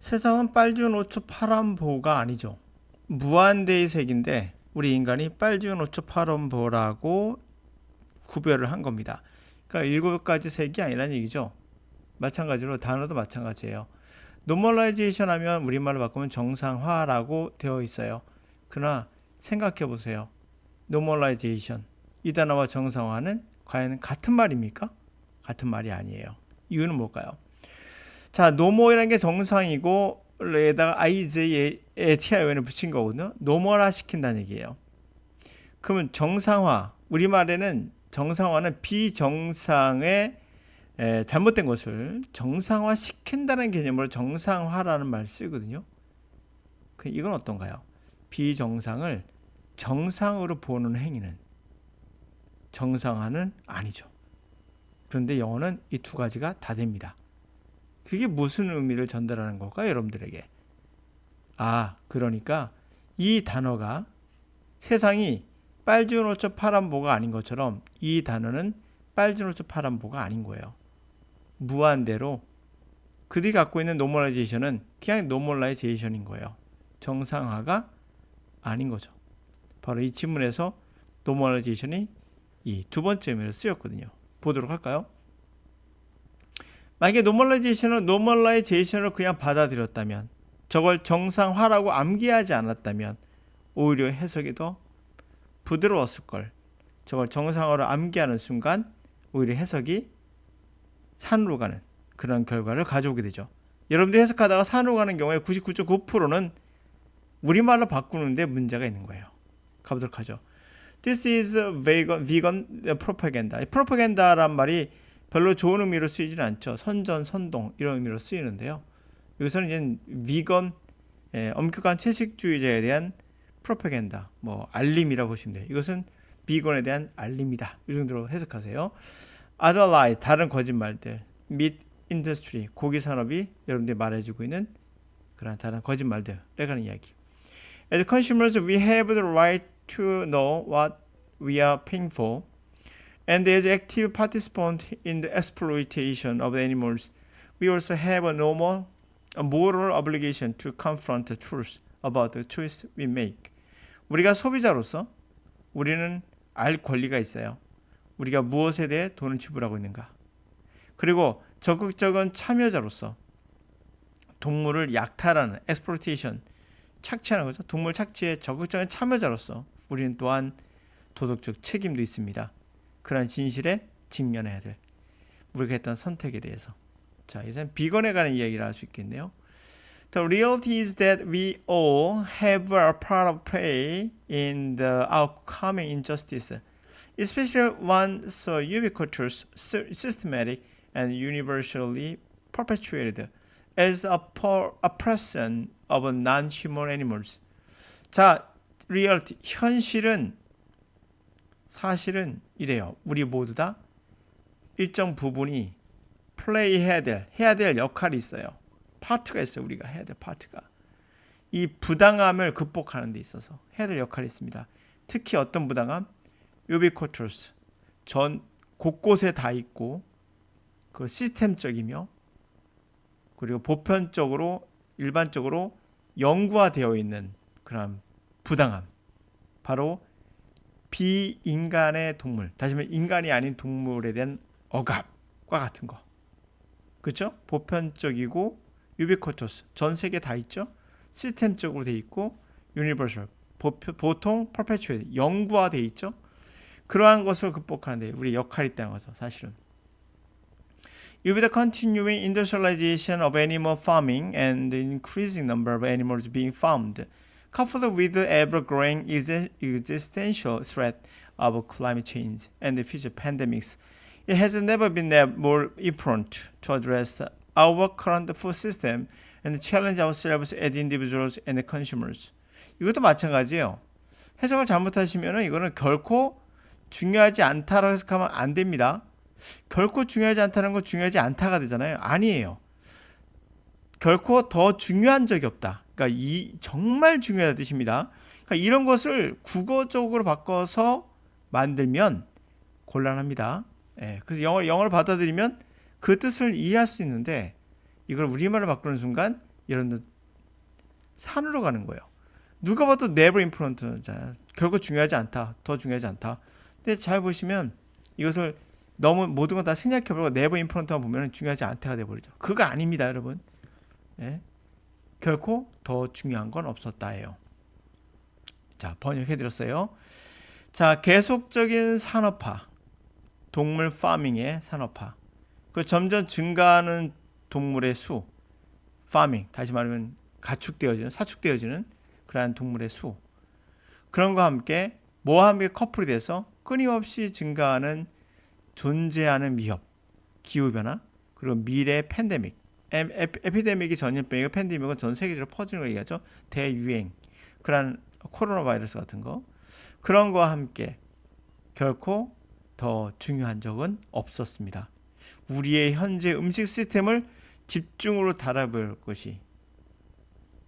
세상은 빨주노초 파란보가 아니죠. 무한대의 색인데 우리 인간이 빨주노초 파란보라고 구별을 한 겁니다. 그러니까 7가지 색이 아니라는 얘기죠. 마찬가지로 단어도 마찬가지예요. 노멀라이제이션 하면 우리말로 바꾸면 정상화라고 되어 있어요. 그러나 생각해 보세요. 노멀라이제이션, 이 단어와 정상화는 과연 같은 말입니까? 같은 말이 아니에요. 이유는 뭘까요? 자, 노멀이라는 게 정상이고 에다가 IJATION을 붙인 거거든요. 노멀화 시킨다는 얘기예요. 그러면 정상화, 우리말에는 정상화는 비정상의 잘못된 것을 정상화 시킨다는 개념으로 정상화라는 말을 쓰거든요. 이건 어떤가요? 비정상을 정상으로 보는 행위는 정상화는 아니죠. 그런데 영어는 이 두 가지가 다 됩니다. 그게 무슨 의미를 전달하는 걸까요, 여러분들에게? 그러니까 이 단어가 세상이 빨주노초 파란보가 아닌 것처럼 이 단어는 빨주노초 파란보가 아닌 거예요. 무한대로 그들이 갖고 있는 노멀라이제이션은 그냥 노멀라이제이션인 거예요. 정상화가 아닌 거죠. 바로 이 지문에서 노멀라이제이션이 이 두 번째 의미로 쓰였거든요. 보도록 할까요? 만약에 노멀라이제이션을 그냥 받아들였다면, 저걸 정상화라고 암기하지 않았다면 오히려 해석이 더 부드러웠을 걸. 저걸 정상화로 암기하는 순간 오히려 해석이 산으로 가는 그런 결과를 가져오게 되죠. 여러분들이 해석하다가 산으로 가는 경우에 99.9%는 우리말로 바꾸는데 문제가 있는 거예요. 가보도록 하죠. This is vegan propaganda. 프로파간다란 말이 별로 좋은 의미로 쓰이지는 않죠. 선전, 선동 이런 의미로 쓰이는데요. 여기서는 이제 비건, 엄격한 채식주의자에 대한 프로파간다, 알림이라고 보시면 돼요. 이것은 비건에 대한 알림이다. 이 정도로 해석하세요. Other lies, 다른 거짓말들. Meat industry, 고기 산업이 여러분들이 말해주고 있는 그런 다른 거짓말들에 관한 이야기. As consumers, we have the right to know what we are paying for. And as active participants in the exploitation of animals, we also have a moral obligation to confront the truth about the choice we make. 우리가 소비자로서 우리는 알 권리가 있어요. 우리가 무엇에 대해 돈을 지불하고 있는가. 그리고 적극적인 참여자로서 동물을 약탈하는 exploitation, 착취하는 거죠. 동물 착취에 적극적인 참여자로서 우리는 또한 도덕적 책임도 있습니다. 그런 진실에 직면해야 될 우리가 했던 선택에 대해서. 자, 이제는 비건에 관한 이야기를 할 수 있겠네요. The reality is that we all have a part of play in the outcoming injustice, especially one so ubiquitous, systematic, and universally perpetuated as a oppression of non-human animals. 자, reality, 현실은 사실은 이래요. 우리 모두 다 일정 부분이 해야 될 역할이 있어요. 파트가 있어요. 우리가 해야 될 파트가. 이 부당함을 극복하는 데 있어서 해야 될 역할이 있습니다. 특히 어떤 부당함? ubiquitous, 전 곳곳에 다 있고 그 시스템적이며 그리고 보편적으로 일반적으로 영구화되어 있는 그런 부당함. 바로 비인간의 동물, 다시 말해 인간이 아닌 동물에 대한 억압과 같은 거. 그렇죠? 보편적이고 ubiquitous, 전 세계 다 있죠? 시스템적으로 돼 있고 universal, 보통 perpetuate, 영구화돼 있죠? 그러한 것을 극복하는데 우리 역할이 있다는 거죠, 사실은. With the continuing industrialization of animal farming and the increasing number of animals being farmed, coupled with the ever-growing existential threat of climate change and the future pandemics, it has never been more important to address our current food system and challenge ourselves as individuals and consumers. 이것도 마찬가지예요. 해석을 잘못하시면 이거는 결코 중요하지 않다라고 해석하면 안 됩니다. 결코 중요하지 않다는 건 중요하지 않다가 되잖아요. 아니에요. 결코 더 중요한 적이 없다. 그러니까 이 정말 중요하다는 뜻입니다. 그러니까 이런 것을 국어적으로 바꿔서 만들면 곤란합니다. 그래서 영어를 받아들이면 그 뜻을 이해할 수 있는데 이걸 우리말로 바꾸는 순간 여러분들 산으로 가는 거예요. 누가 봐도 never important잖아요. 결국 중요하지 않다. 더 중요하지 않다. 근데 잘 보시면 이것을 너무 모든 건 다 생략해버리고 never important만 보면 중요하지 않다가 돼버리죠. 그거 아닙니다, 여러분. 예? 결코 더 중요한 건 없었다예요. 자, 번역해드렸어요. 자, 계속적인 산업화, 동물 파밍의 산업화, 그 점점 증가하는 동물의 수, 파밍, 다시 말하면 가축되어지는, 사축되어지는 그러한 동물의 수, 그런 거와 함께 뭐와 함께 커플이 돼서 끊임없이 증가하는 존재하는 위협, 기후변화, 그리고 미래 팬데믹, 에피데믹이 전염병이고 팬데믹은 전 세계적으로 퍼지는 거 얘기하죠. 대유행, 그러한 코로나 바이러스 같은 거, 그런 거와 함께 결코 더 중요한 적은 없었습니다. 우리의 현재 음식 시스템을 집중으로 달아볼 것이,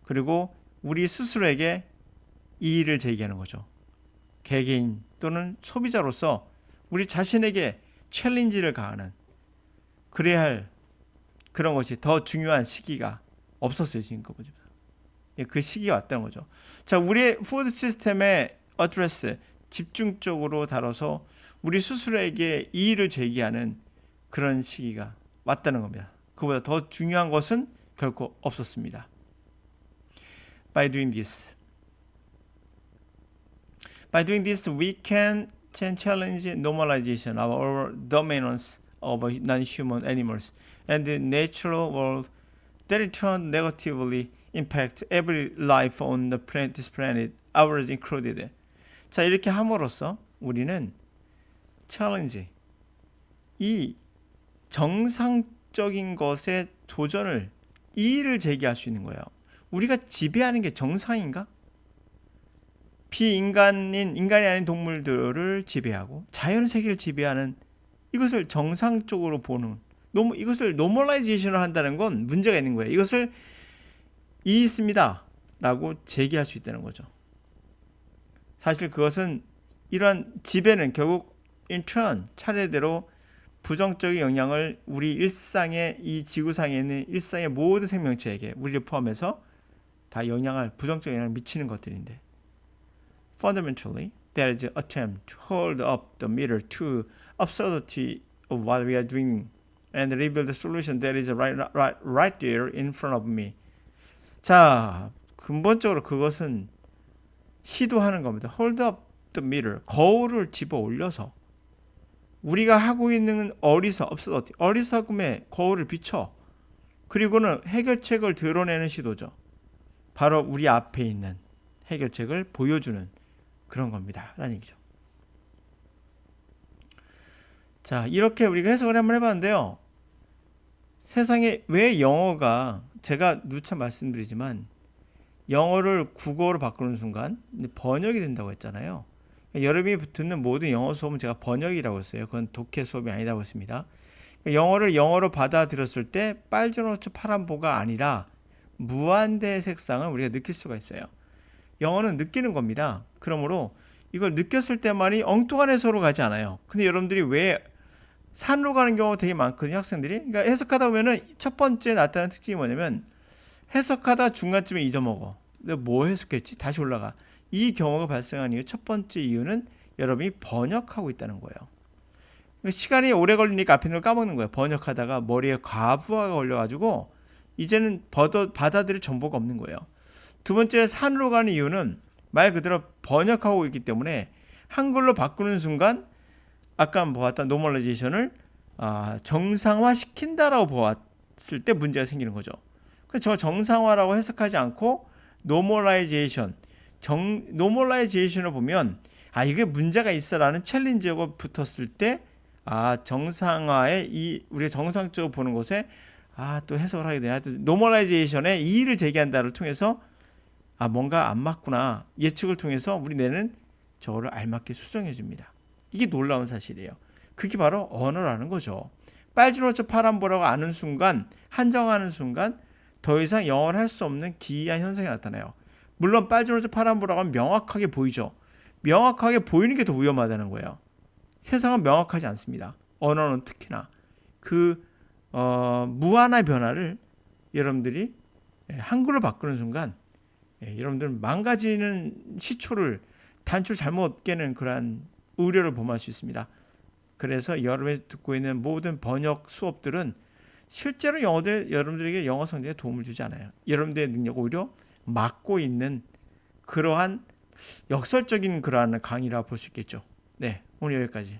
그리고 우리 스스로에게 이의를 제기하는 거죠. 개개인 또는 소비자로서 우리 자신에게 챌린지를 가하는, 그래야 할 그런 것이 더 중요한 시기가 없었어요. 지금까지. 그 시기가 왔다는 거죠. 자, 우리의 푸드 시스템의 어드레스 집중적으로 다뤄서 우리 스스로에게 이의를 제기하는 그런 시기가 왔다는 겁니다. 그보다 더 중요한 것은 결코 없었습니다. By doing this, we can challenge normalization of our dominance over non-human animals and the natural world that in turn negatively impact every life on this planet, ours included. 자, 이렇게 함으로써 우리는 challenge, 이 정상적인 것에 도전을, 이의를 제기할 수 있는 거예요. 우리가 지배하는 게 정상인가? 인간이 아닌 동물들을 지배하고 자연 세계를 지배하는 이것을 정상적으로 보는, 이것을 노멀라이제이션을 한다는 건 문제가 있는 거예요. 이것을 있습니다 라고 제기할 수 있다는 거죠. 사실 그것은, 이러한 지배는 결국 인턴 차례대로 부정적인 영향을 우리 일상의, 이 지구상에 있는 일상의 모든 생명체에게, 우리를 포함해서 다 부정적인 영향을 미치는 것들인데, fundamentally there is an attempt to hold up the mirror to absurdity of what we are doing and reveal the solution that is right there in front of me. 자, 근본적으로 그것은 시도하는 겁니다. hold up the mirror, 거울을 집어 올려서 우리가 하고 있는 어리석음의 거울을 비춰, 그리고는 해결책을 드러내는 시도죠. 바로 우리 앞에 있는 해결책을 보여주는 그런 겁니다 라는 얘기죠. 자, 이렇게 우리가 해석을 한번 해봤는데요. 세상에 왜 영어가, 제가 누차 말씀드리지만 영어를 국어로 바꾸는 순간 번역이 된다고 했잖아요. 여러분이 듣는 모든 영어 수업은 제가 번역이라고 했어요. 그건 독해 수업이 아니라고 했습니다. 영어를 영어로 받아들였을 때 빨주노초 파란보가 아니라 무한대의 색상을 우리가 느낄 수가 있어요. 영어는 느끼는 겁니다. 그러므로 이걸 느꼈을 때만이 엉뚱한 해석으로 가지 않아요. 근데 여러분들이 왜 산으로 가는 경우가 되게 많거든요, 학생들이. 그러니까 해석하다 보면은 첫 번째 나타나는 특징이 뭐냐면, 해석하다 중간쯤에 잊어먹어. 내가 뭐 해석했지? 다시 올라가. 이 경우가 발생한 이유, 첫 번째 이유는 여러분이 번역하고 있다는 거예요. 그러니까 시간이 오래 걸리니까 앞에 있는 걸 까먹는 거예요. 번역하다가 머리에 과부하가 걸려가지고 이제는 받아들일 정보가 없는 거예요. 두 번째, 산으로 가는 이유는 말 그대로 번역하고 있기 때문에 한글로 바꾸는 순간 아까 보았던 노멀라이제이션을 정상화시킨다라고 보았을 때 문제가 생기는 거죠. 그래서 저 정상화라고 해석하지 않고 노멀라이제이션을 보면 이게 문제가 있어라는 챌린지가 붙었을 때 정상화에 우리가 정상적으로 보는 것에 또 해석을 하게 되나. 노멀라이제이션에 이의를 제기한다를 통해서 뭔가 안 맞구나 예측을 통해서 우리 뇌는 저거를 알맞게 수정해 줍니다. 이게 놀라운 사실이에요. 그게 바로 언어라는 거죠. 빨주노초 파란보라고 아는 순간, 한정하는 순간 더 이상 영어를 할 수 없는 기이한 현상이 나타나요. 물론 빨주노초 파란보라고 하면 명확하게 보이죠. 명확하게 보이는 게 더 위험하다는 거예요. 세상은 명확하지 않습니다. 언어는 특히나 그 무한한 변화를 여러분들이 한글로 바꾸는 순간 여러분들 망가지는 시초를 단추를 잘못 깨는 그러한 우려를 범할 수 있습니다. 그래서 여러분이 듣고 있는 모든 번역 수업들은 실제로 여러분들에게 영어 성적에 도움을 주지 않아요. 여러분들의 능력을 오히려 막고 있는 그러한 역설적인 그러한 강의라 볼 수 있겠죠. 네, 오늘 여기까지.